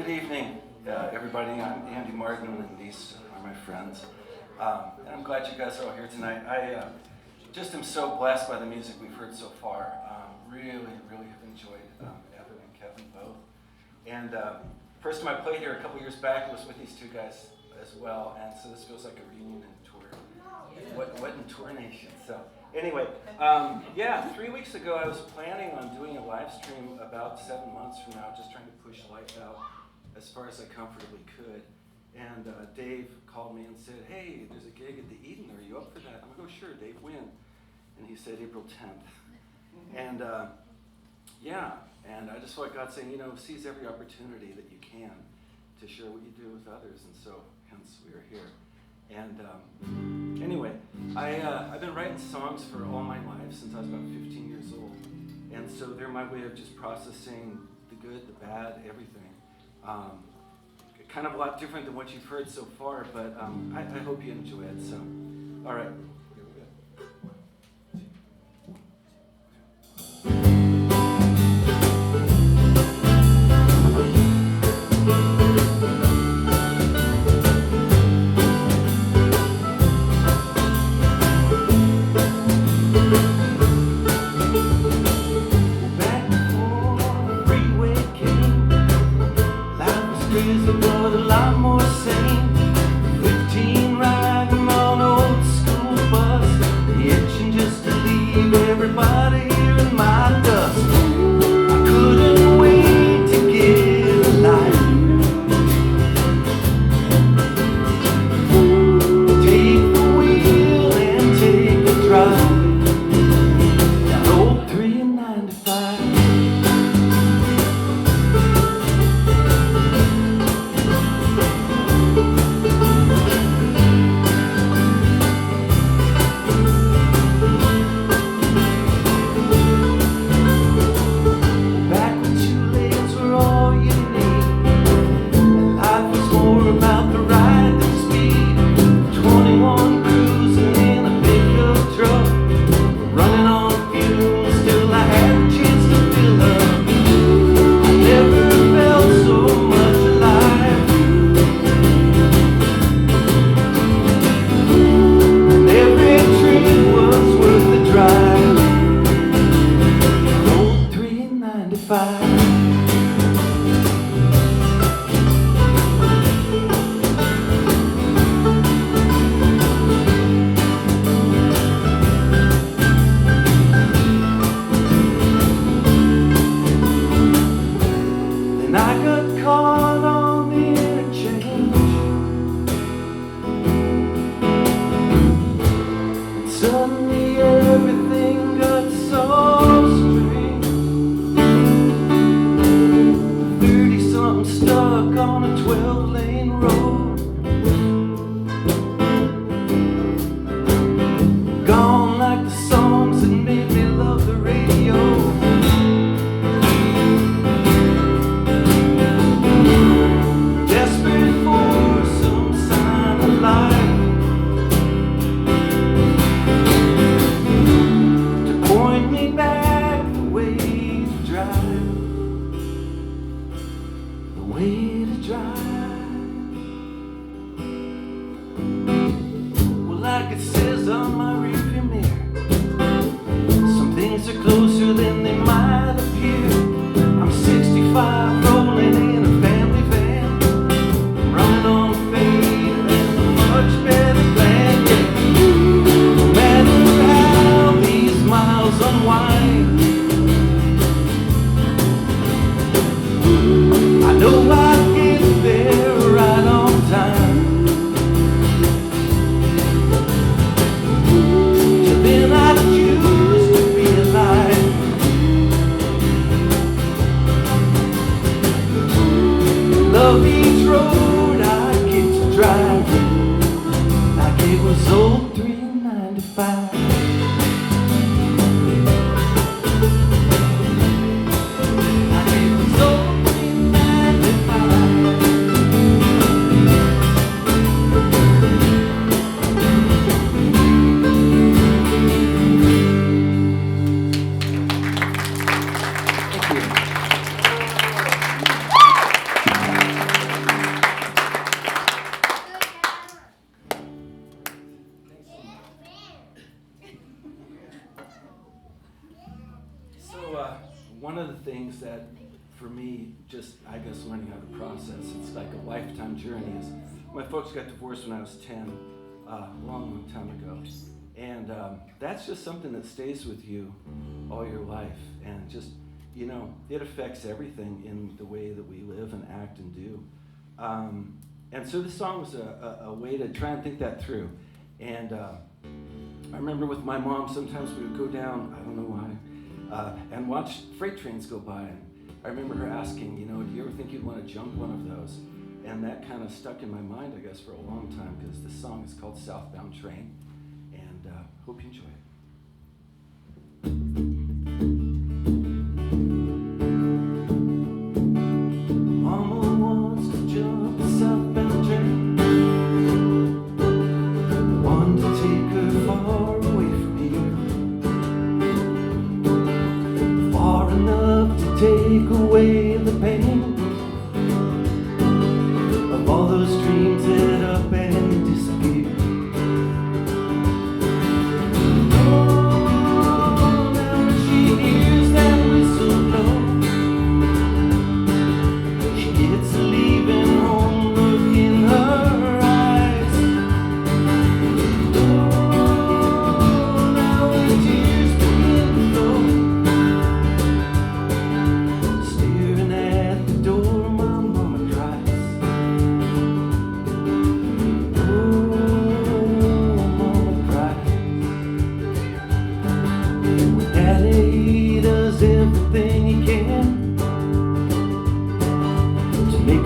Good evening, everybody. I'm Andy Martin, and these are my friends. And I'm glad you guys are all here tonight. I just am so blessed by the music we've heard so far. Really have enjoyed Evan and Kevin both. And first time I played here a couple years back, it was with these two guys as well. And so this feels like a reunion tour. What in Tour Nation? So anyway, yeah, 3 weeks ago I was planning on doing a live stream about 7 months from now, just trying to push life out as far as I comfortably could. And Dave called me and said, hey, there's a gig at the Eaden, are you up for that? I'm like, oh sure, Dave, when? And he said April 10th. And yeah, and I just felt like God saying, seize every opportunity that you can to share what you do with others, and so hence we are here. And anyway, I've been writing songs for all my life since I was about 15 years old, and so they're my way of just processing the good, the bad, everything. Kind of a lot different than what you've heard so far, but I hope you enjoy it. So, all right. But a lot more sane. 15 riding on an old school bus, itching just to leave everybody here in my dust. I couldn't wait to get a life. Take the wheel and take a drive. That old 3 and 9 to 5. Suddenly everything got so strange. 30-something stuck on a 12-lane road. Gone like the songs that made me love the radio. Desperate for some sign of life. Way to drive. one of the things that, for me, just, I guess, learning how to process, it's like a lifetime journey, is my folks got divorced when I was 10, long time ago. And that's just something that stays with you all your life. And just, you know, it affects everything in the way that we live and act and do. And so this song was a way to try and think that through. And I remember with my mom, sometimes we would go down, I don't know why, and watch freight trains go by. And I remember her asking, you know, do you ever think you'd want to jump one of those? And that kind of stuck in my mind, I guess, for a long time, because this song is called Southbound Train. And hope you enjoy it. Mama wants to jump a southbound train, one to take her far away from here, far enough to take away the pain of all those dreams that up and disappear.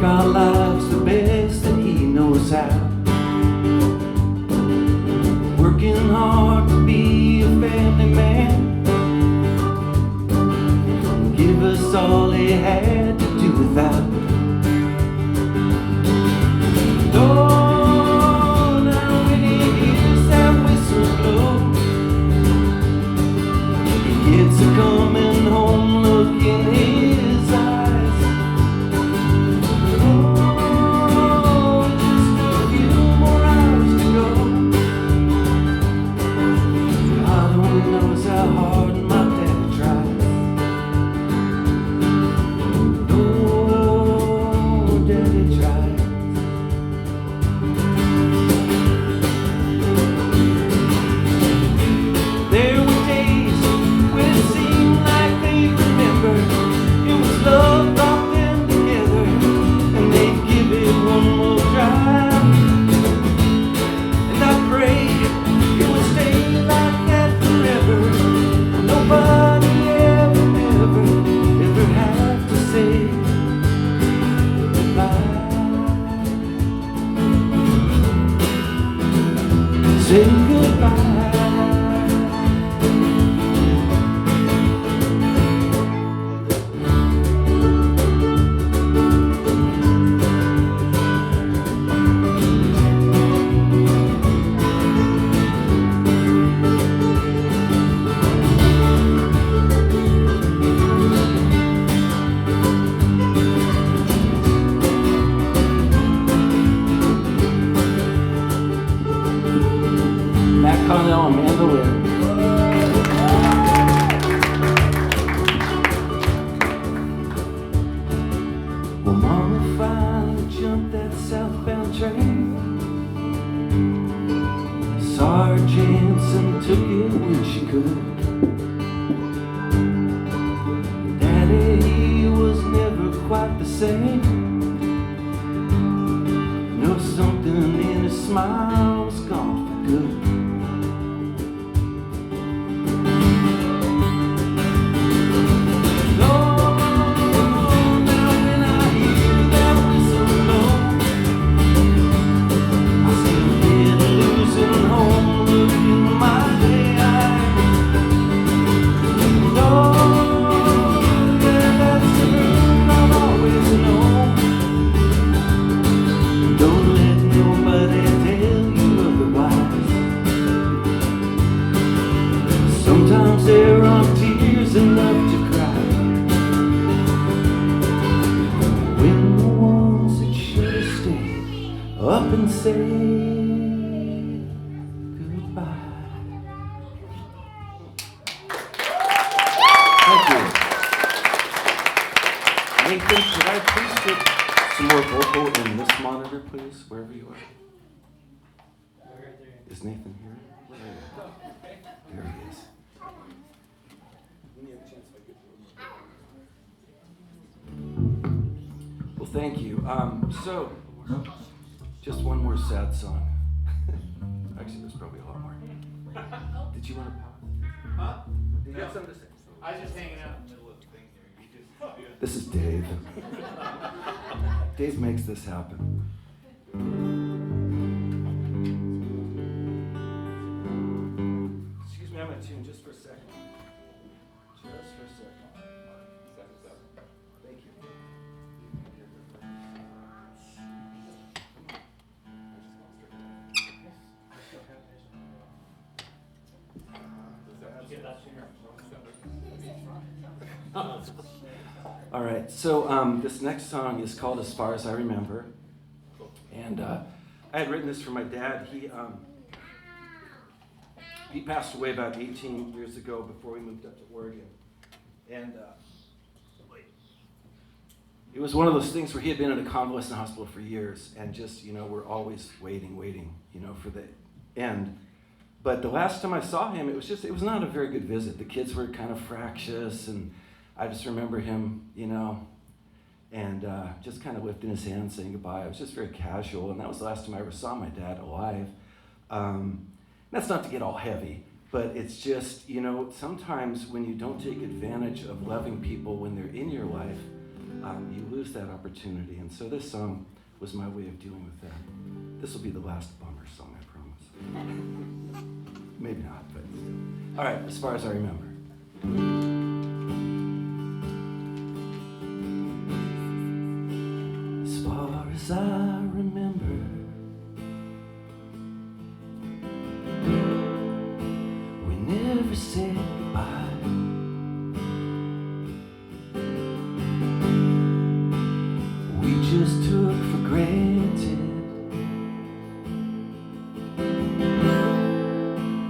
Our lives the best that he knows how, working hard to be a family man, give us all he had to do without. Oh, now when he hears that whistle blow, he gets a coming home look in his eyes. Say goodbye. Well, Mama finally jumped that southbound train. Saw her chance and took it when she could. Daddy, he was never quite the same. No, something in his smile was gone for good. Sometimes there aren't tears enough to cry when the ones that should have stayed up and say goodbye. Thank you. Nathan, could I please get some more vocal in this monitor, please, wherever you are? Is Nathan here? Where are you? There he is. Well, thank you. So, just one more sad song. Actually, there's probably a lot more. Did you want to pause? Huh? Did you have something to say? I was just hanging out in the middle of the thing here. This is Dave. Dave makes this happen. Excuse me, I'm going to tune just for a second. Just for a second. Thank you. All right, so this next song is called As Far As I Remember. And I had written this for my dad. He passed away about 18 years ago before we moved up to Oregon. And it was one of those things where he had been in a convalescent hospital for years and just, we're always waiting, for the end. But the last time I saw him, it was not a very good visit. The kids were kind of fractious, and I just remember him, and just kind of lifting his hand, saying goodbye. It was just very casual, and that was the last time I ever saw my dad alive. That's not to get all heavy, but it's just, sometimes when you don't take advantage of loving people when they're in your life, you lose that opportunity. And so this song was my way of dealing with that. This will be the last bummer song, I promise. Maybe not, but still. All right, As Far As I Remember. As far as I remember, we never said goodbye. We just took for granted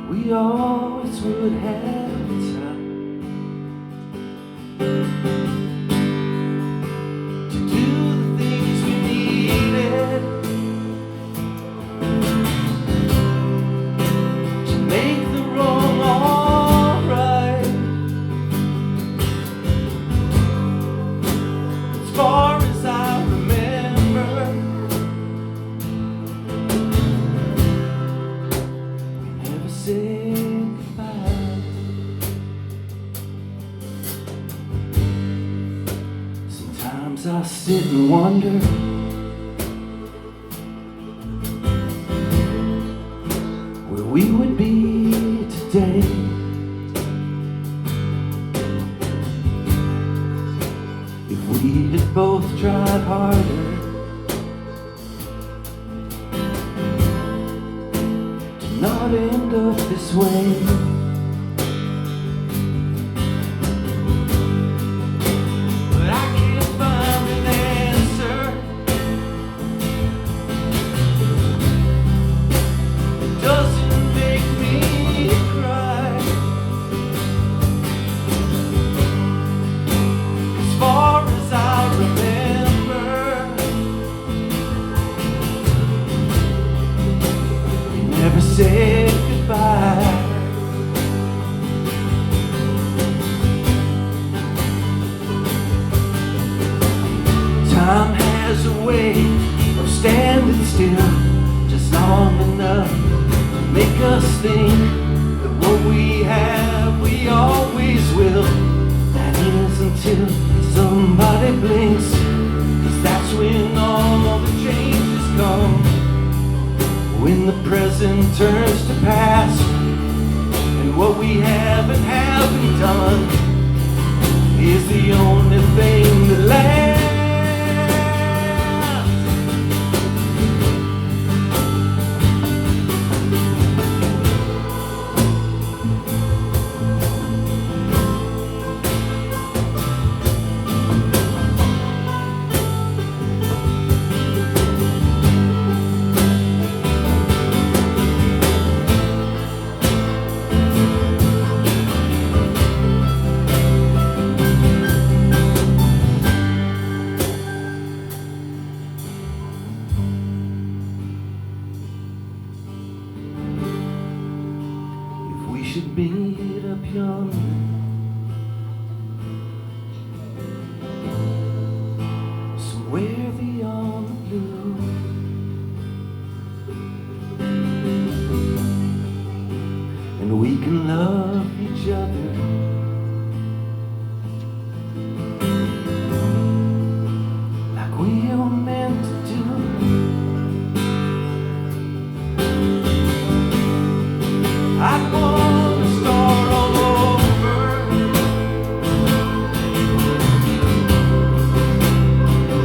we always would have time to do the things we needed to make the wrong all right. As far as I remember, we never said goodbye. Sometimes I sit and wonder where we would be today if we had both tried harder to not end up this way. But I can't find an answer. It doesn't make me cry. As far as I remember, we never said goodbye. Time has a way of standing still just long enough to make us think that what we have we always will. That is until somebody blinks, 'cause that's when all the changes come. When the present turns to past, and what we have and haven't done is the only thing that lasts. yonder, somewhere beyond the blue, and we can love each other like we were meant to do. I'd wanna start all over,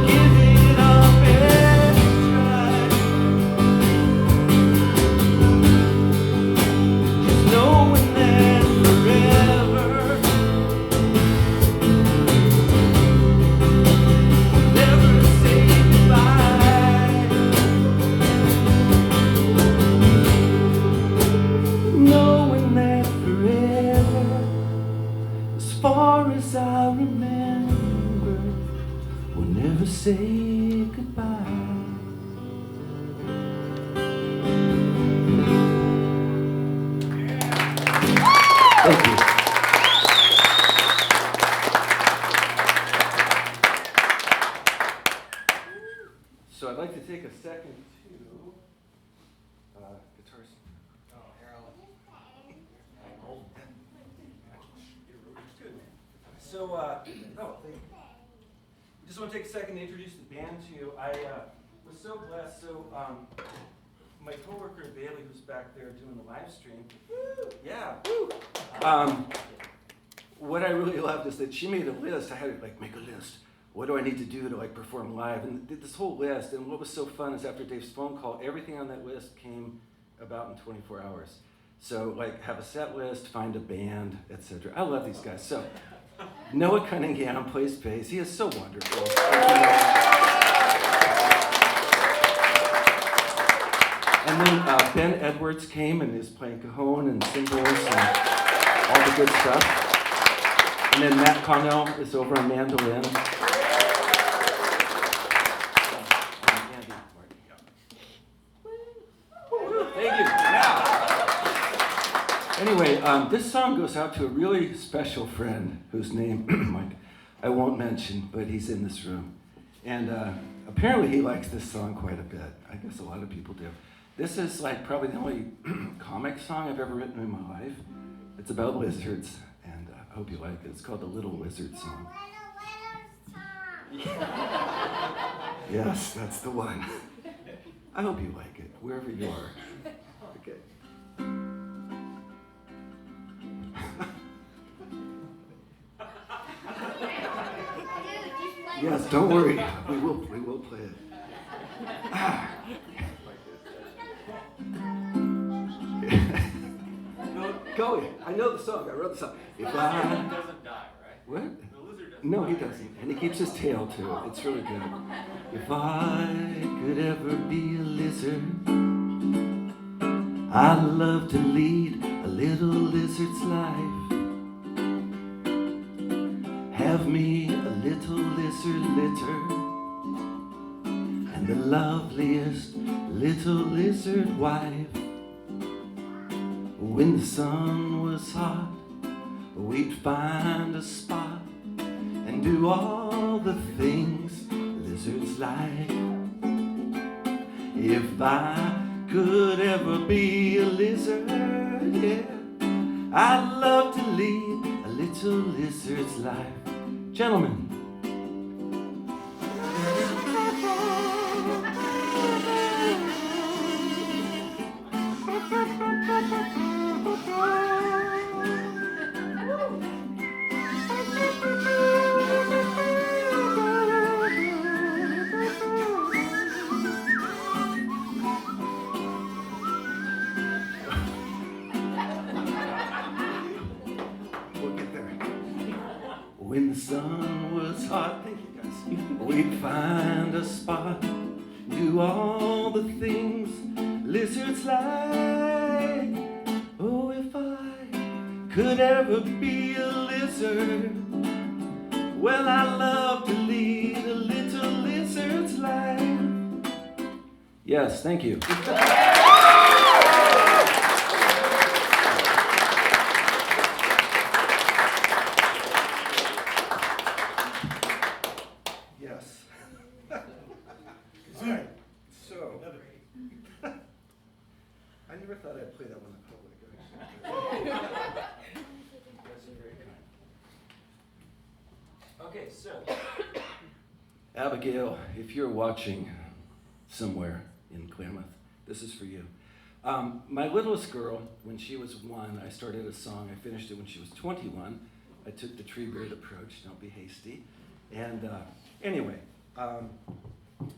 give it our best try, just knowing that forever we'll never say goodbye, knowing that forever, as far as I remember, we'll never say goodbye. Thank you. So I'd like to take a second to guitars. So, just want to take a second to introduce the band to you. I was so blessed. So, my coworker Bailey, who's back there doing the live stream, what I really loved is that she made a list. I had to make a list. What do I need to do to perform live? And did this whole list. And what was so fun is after Dave's phone call, everything on that list came about in 24 hours. So, have a set list, find a band, etc. I love these guys. So, Noah Cunningham plays bass. He is so wonderful. And then Ben Edwards came and is playing cajon and cymbals and all the good stuff. And then Matt Connell is over on mandolin. Thank you. Yeah. Anyway, this song goes out to a really special friend whose name I won't mention, but he's in this room. And apparently he likes this song quite a bit. I guess a lot of people do. This is probably the only comic song I've ever written in my life. It's about lizards, and I hope you like it. It's called the Little Lizard Song. Yes, that's the one. I hope you like it, wherever you are. Okay. Yes, don't worry. We will play it. Go. I know the song. I wrote the song. If the lizard doesn't die, right? What? The lizard doesn't No, die. he doesn't. And he keeps his tail too. It's really good. If I could ever be a lizard, I'd love to lead a little lizard's life. Have me a little lizard litter, and the loveliest little lizard wife. When the sun was hot, we'd find a spot and do all the things lizards like. If I could ever be a lizard, yeah, I'd love to lead a little lizard's life. Gentlemen. We'll get there. When the sun was hot, thank you guys, we'd find a spot, do all the things lizards like. Oh, if I could ever be a lizard, well, I'd love to lead a little lizard's life. Yes, thank you. Okay, so Abigail, if you're watching somewhere in Klamath, this is for you. My littlest girl, when she was 1, I started a song. I finished it when she was 21. I took the tree bird approach, don't be hasty. And anyway, and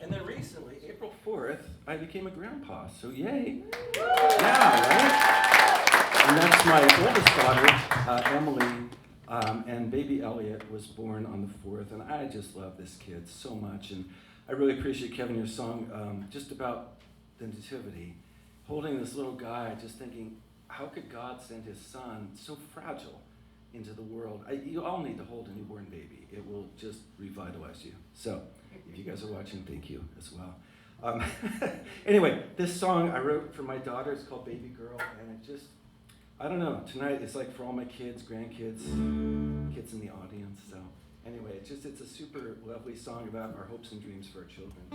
then recently, April 4th, I became a grandpa, so yay. Yeah, right? And that's my oldest daughter, Emily, and baby Elliot was born on the 4th, and I just love this kid so much. And I really appreciate, Kevin, your song just about the nativity. Holding this little guy, just thinking, how could God send his son, so fragile, into the world? You all need to hold a newborn baby. It will just revitalize you. So, if you guys are watching, thank you as well. Anyway, this song I wrote for my daughter. It's called Baby Girl, and it just, I don't know, tonight it's like for all my kids, grandkids, kids in the audience. So, anyway, it's a super lovely song about our hopes and dreams for our children.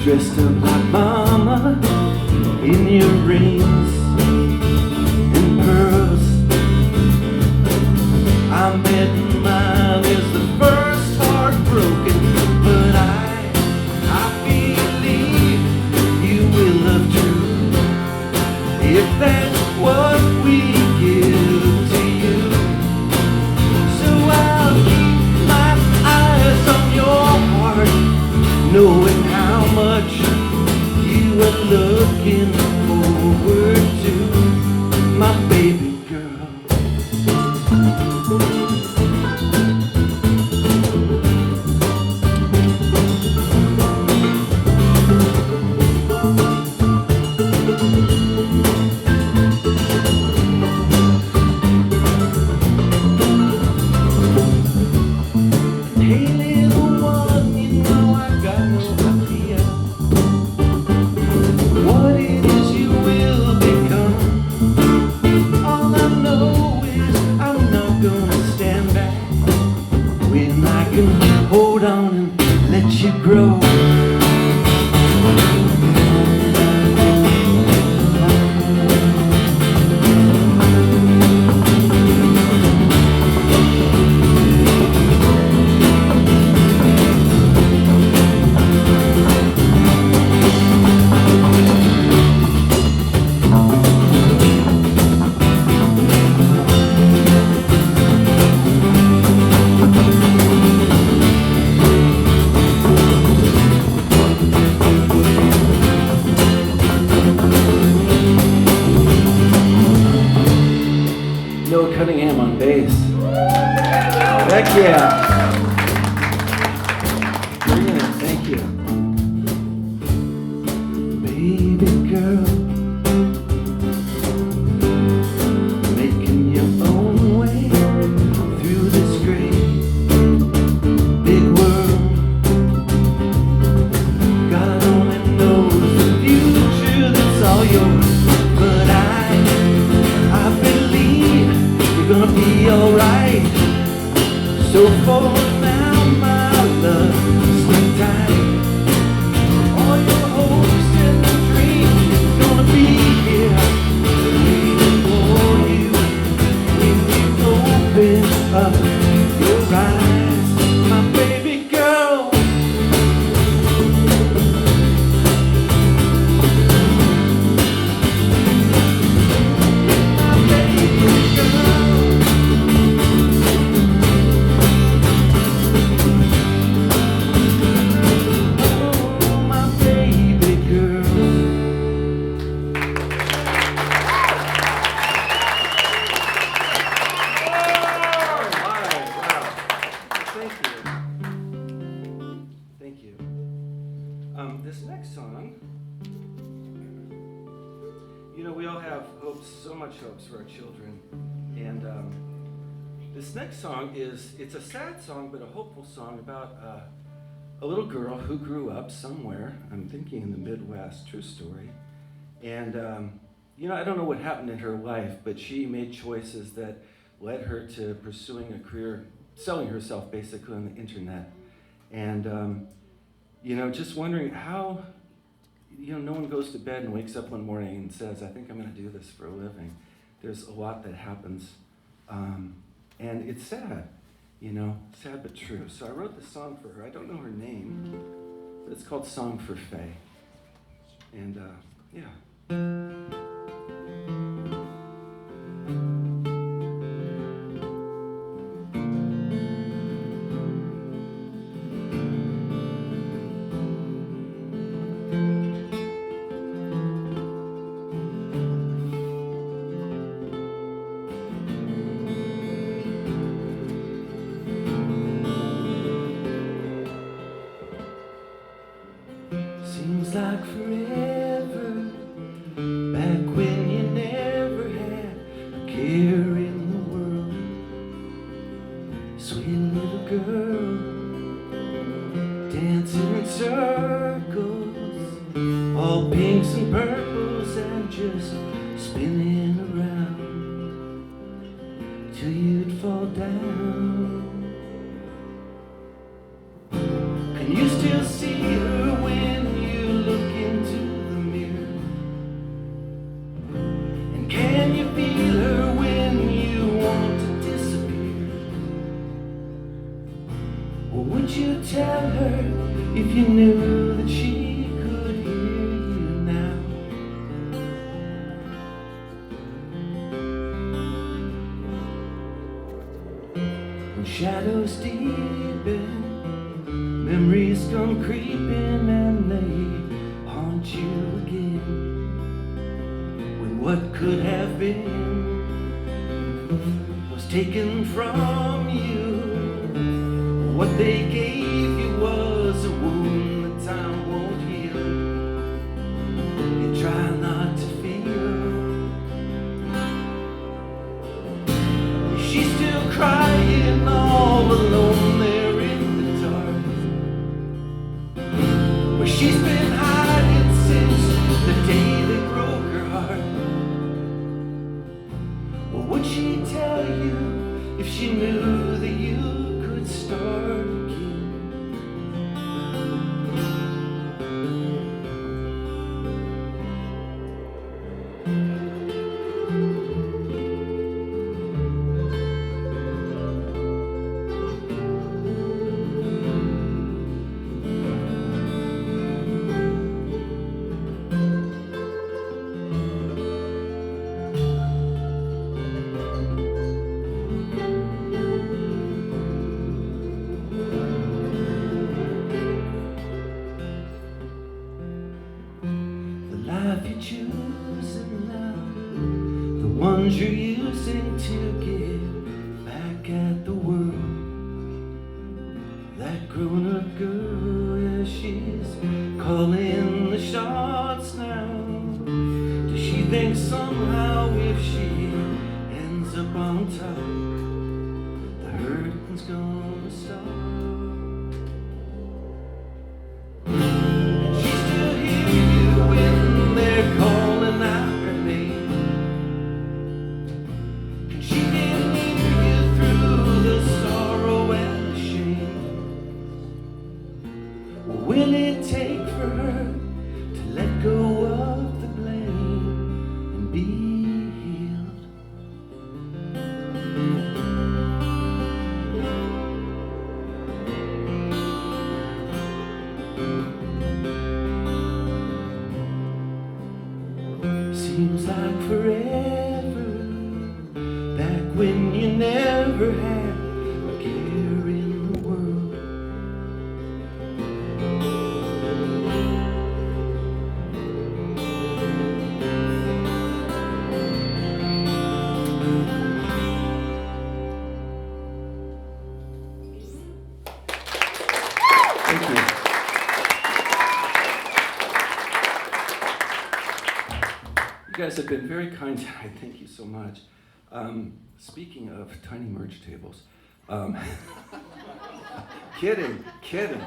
Dressed up like mama in your rings and pearls. I met mine as the first heart broken, but I believe you will love true if that's what we give to you. So I'll keep my eyes on your heart, knowing how much you are looking forward to, my baby girl. Hey little one, you know I got no idea what it is you will become. All I know is I'm not gonna stand back when I can hold on and let you grow. Cunningham on bass. Heck yeah. Brilliant, thank you. Baby girl, making your own way through this great big world. God only knows the future that's all yours, but I believe you're gonna be alright. So for now, my love, you're right, my baby girl. My baby girl. Oh, my baby girl. Thank you. This next song, we all have hopes, so much hopes for our children. And this next song it's a sad song, but a hopeful song about a little girl who grew up somewhere, I'm thinking in the Midwest, true story. And, I don't know what happened in her life, but she made choices that led her to pursuing a career, selling herself basically on the internet. And, just wondering how, no one goes to bed and wakes up one morning and says, I think I'm going to do this for a living. There's a lot that happens. And it's sad, sad but true. So I wrote this song for her. I don't know her name, but it's called Song for Faye. And, yeah. Seems like forever back when you never had a care in the world. Sweet little girl dancing in circles, all pinks and purples and just spinning around till you'd fall down. Can you still see her when you look into the mirror? And can you feel her when you want to disappear? Or would you tell her if you knew that she could hear you now? When shadows deepen, memories come creeping and they haunt you again. When what could have been was taken from you. What they gave you was a wound that time won't heal. You try not to feel. She's still crying all alone there in the dark, where she's been hiding since the day they broke her heart. What would she tell you if she knew that you could start again? You're choosing now, the ones you're using to give back at the world. That grown-up girl, yeah, she's calling the shots now. Does she think somehow if she ends up on top, the hurting's gonna stop? Calling out her name. Can she get near you through the sorrow and the shame? What will it take for her to let go of the blame and be healed? forever, back when you never had a care in the world. Thank you. You guys have been very kind tonight. Thank you so much. Speaking of tiny merge tables, kidding.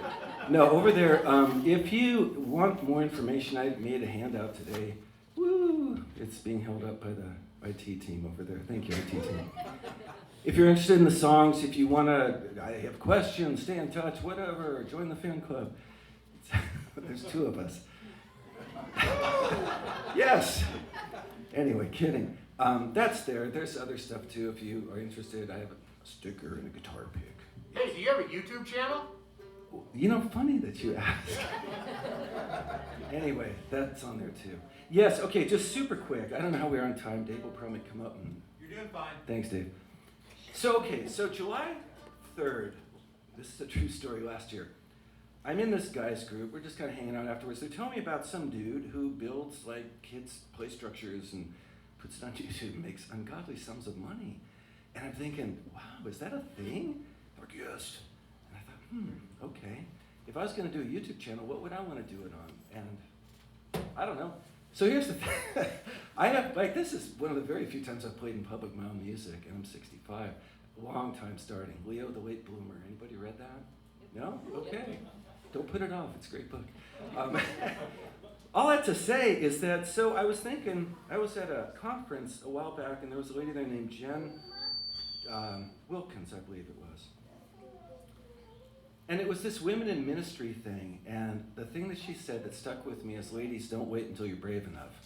No, over there, if you want more information, I made a handout today. Woo! It's being held up by the IT team over there. Thank you, IT team. If you're interested in the songs, if you want to, I have questions, stay in touch, whatever, join the fan club. There's two of us. Yes. Anyway, kidding. That's there. There's other stuff too. If you are interested, I have a sticker and a guitar pick. Hey, do you have a YouTube channel? You know, funny that you ask. Anyway, that's on there too. Yes, okay, just super quick. I don't know how we are on time. Dave will probably come up and... You're doing fine. Thanks, Dave. So July 3rd, this is a true story last year. I'm in this guy's group. We're just kind of hanging out afterwards. They're telling me about some dude who builds like kids' play structures and puts it on YouTube and makes ungodly sums of money. And I'm thinking, wow, is that a thing? They're like, yes. And I thought, okay. If I was going to do a YouTube channel, what would I want to do it on? And I don't know. So here's the thing. I have, like, this is one of the very few times I've played in public my own music, and I'm 65. Long time starting. Leo the Late Bloomer. Anybody read that? No? Okay. Don't put it off. It's a great book. All that to say is that, so I was thinking, I was at a conference a while back, and there was a lady there named Jen Wilkins, I believe it was. And it was this women in ministry thing, and the thing that she said that stuck with me is, ladies, don't wait until you're brave enough,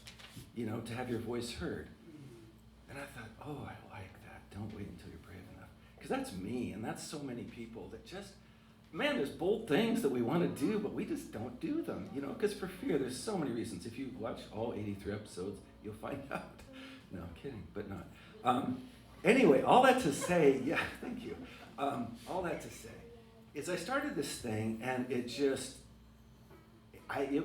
to have your voice heard. And I thought, oh, I like that. Don't wait until you're brave enough. Because that's me, and that's so many people that just, man, there's bold things that we want to do, but we just don't do them, because for fear, there's so many reasons. If you watch all 83 episodes, you'll find out. No, I'm kidding, but not. Anyway, all that to say, yeah, thank you. All that to say is I started this thing, and it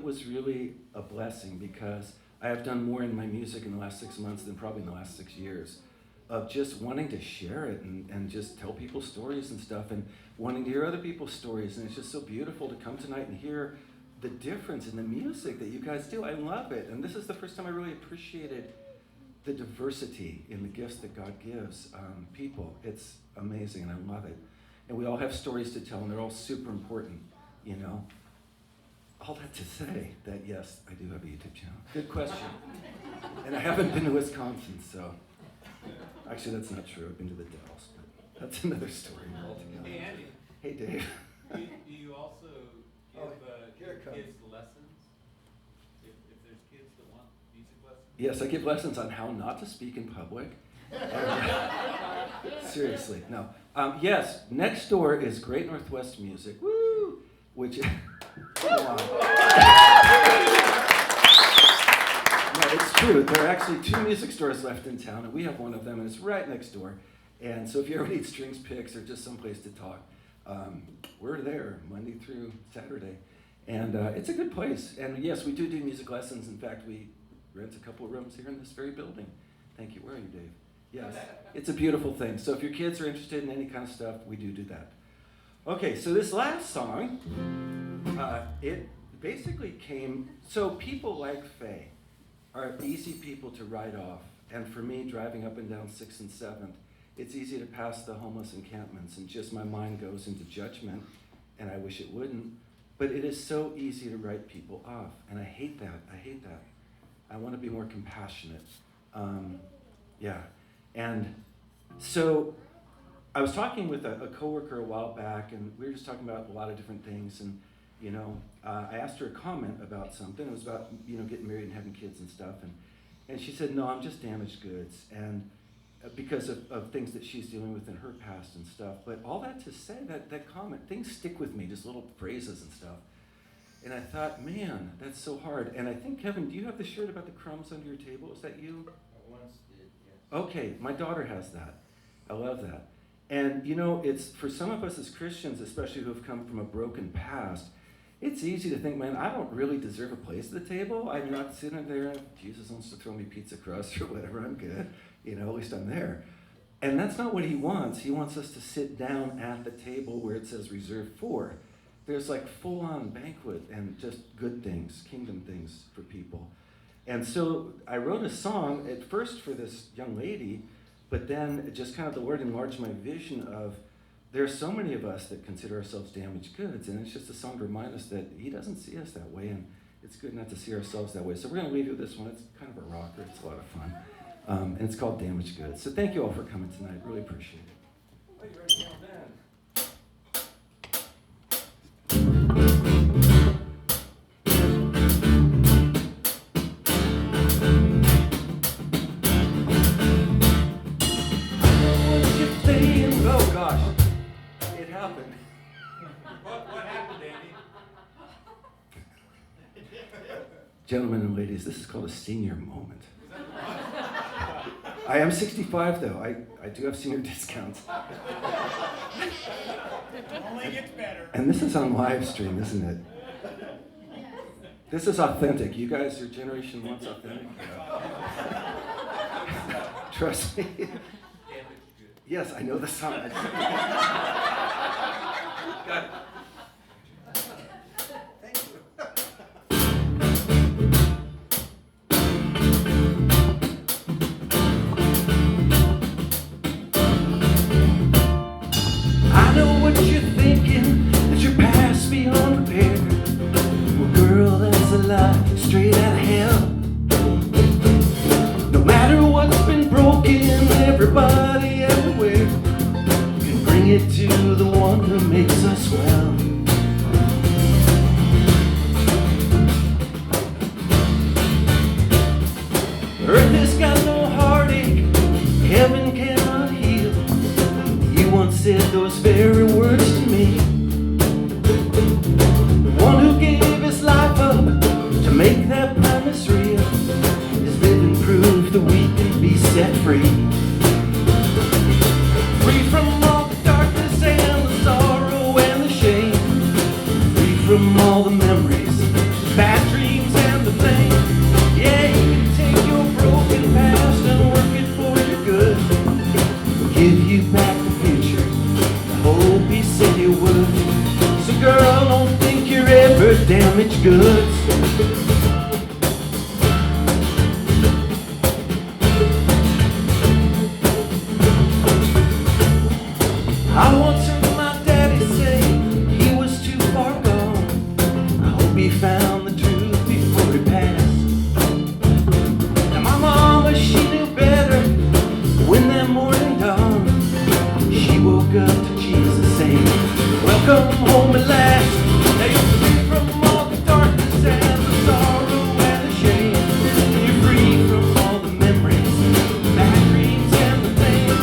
was really a blessing, because I have done more in my music in the last 6 months than probably in the last 6 years, of just wanting to share it and just tell people stories and stuff, and wanting to hear other people's stories. And it's just so beautiful to come tonight and hear the difference in the music that you guys do. I love it. And this is the first time I really appreciated the diversity in the gifts that God gives people. It's amazing, and I love it. And we all have stories to tell, and they're all super important, All that to say that, yes, I do have a YouTube channel. Good question. And I haven't been to Wisconsin, so... Actually, that's not true. I've been to the Dells, but that's another story altogether. Hey, Andy. Hey, Dave. Do you also give kids lessons? If there's kids that want music lessons? Yes, I give lessons on how not to speak in public. Seriously, no. Yes, next door is Great Northwest Music, woo, which is... Come on. No, it's true. There are actually 2 music stores left in town, and we have one of them, and it's right next door. And so if you ever need strings picks or just someplace to talk, we're there Monday through Saturday. And it's a good place. And yes, we do music lessons. In fact, we rent a couple of rooms here in this very building. Thank you. Where are you, Dave? Yes, it's a beautiful thing. So if your kids are interested in any kind of stuff, we do that. Okay, so this last song, it basically came, so people like Faye are easy people to write off. And for me, driving up and down 6th and 7th, it's easy to pass the homeless encampments and just my mind goes into judgment, and I wish it wouldn't. But it is so easy to write people off, and I hate that. I want to be more compassionate. Yeah. And so I was talking with a coworker a while back, and we were just talking about a lot of different things, and I asked her a comment about something. It was about getting married and having kids and stuff, and she said, no, I'm just damaged goods, and because of things that she's dealing with in her past and stuff. But all that to say, that comment, things stick with me, just little phrases and stuff. And I thought, man, that's so hard. And I think, Kevin, do you have the shirt about the crumbs under your table? Is that you? once did, yes. Okay, my daughter has that. I love that. And you know, it's for some of us as Christians, especially who have come from a broken past, it's easy to think, man, I don't really deserve a place at the table. I'm not sitting there, Jesus wants to throw me pizza crust or whatever, I'm good. You know, at least I'm there. And that's not what he wants. He wants us to sit down at the table where it says reserved for. There's like full-on banquet and just good things, kingdom things for people. And so I wrote a song at first for this young lady, but then just kind of the Lord enlarged my vision of there's so many of us that consider ourselves damaged goods, and it's just a song to remind us that he doesn't see us that way, and it's good not to see ourselves that way. So we're going to leave you with this one. It's kind of a rocker. It's a lot of fun. And it's called Damaged Goods. So thank you all for coming tonight. Really appreciate it. Oh, you're already down then. Oh gosh, it happened. What happened, Andy? Gentlemen and ladies, this is called a senior moment. I am 65 though. I do have senior discounts. Only gets better. And this is on live stream, isn't it? This is authentic. You guys, your generation wants authentic. Trust me. Damaged good. Yes, I know the song. Got it. Thank you. I know what you're thinking, that you're past beyond repair. Well, girl, that's a lie, straight out of hell. No matter what's been broken, everybody everywhere can bring it to the one who makes us well. Earth has got no heartache, heaven cannot heal. You once said those very words to me. The one who gave his life up to make that promise real is living proof that we can be set free. Free from all the darkness and the sorrow and the shame. Free from all the memories, bad dreams and the blame. Yeah, you can take your broken past and work it for your good. Give you back the future, the hope he said he would. So girl, don't think you're ever damaged goods. I once heard my daddy say he was too far gone. I hope he found the truth before he passed. Now my mama, she knew better when that morning dawned. She woke up to Jesus saying, welcome home at last. Now you're free from all the darkness and the sorrow and the shame. You're free from all the memories, bad dreams and the things.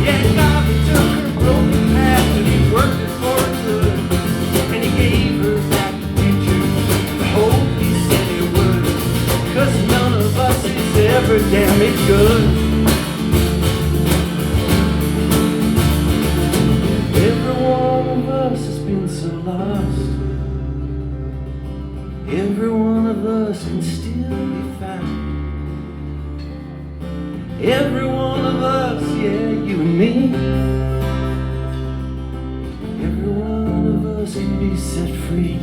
Yeah, God took her broken past and he worked it for her good. And he gave her back the future, the hope he said he would. 'Cause none of us is ever damaged goods. Every one of us has been so lost. Every one of us can still be found. Every one of us, yeah, you and me. Every one of us can be set free.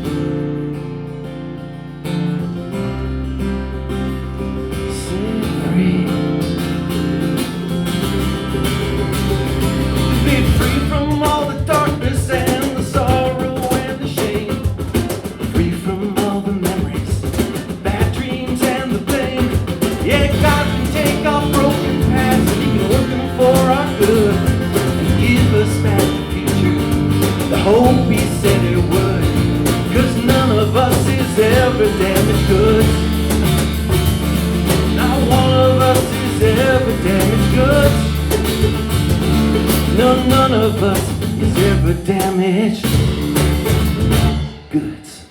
Set free. Be free from all the darkness and the sorrow and the shame. Free from all the memories, bad dreams and the blame. Yeah, God can take our broken past and he can work them for our good. And give us back the future, the hope he said he would. 'Cause none of us is ever damaged goods. Not one of us is ever damaged goods. No, none of us is ever damaged goods.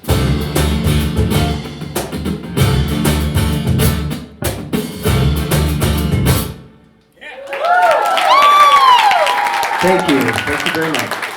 Thank you. Thank you very much.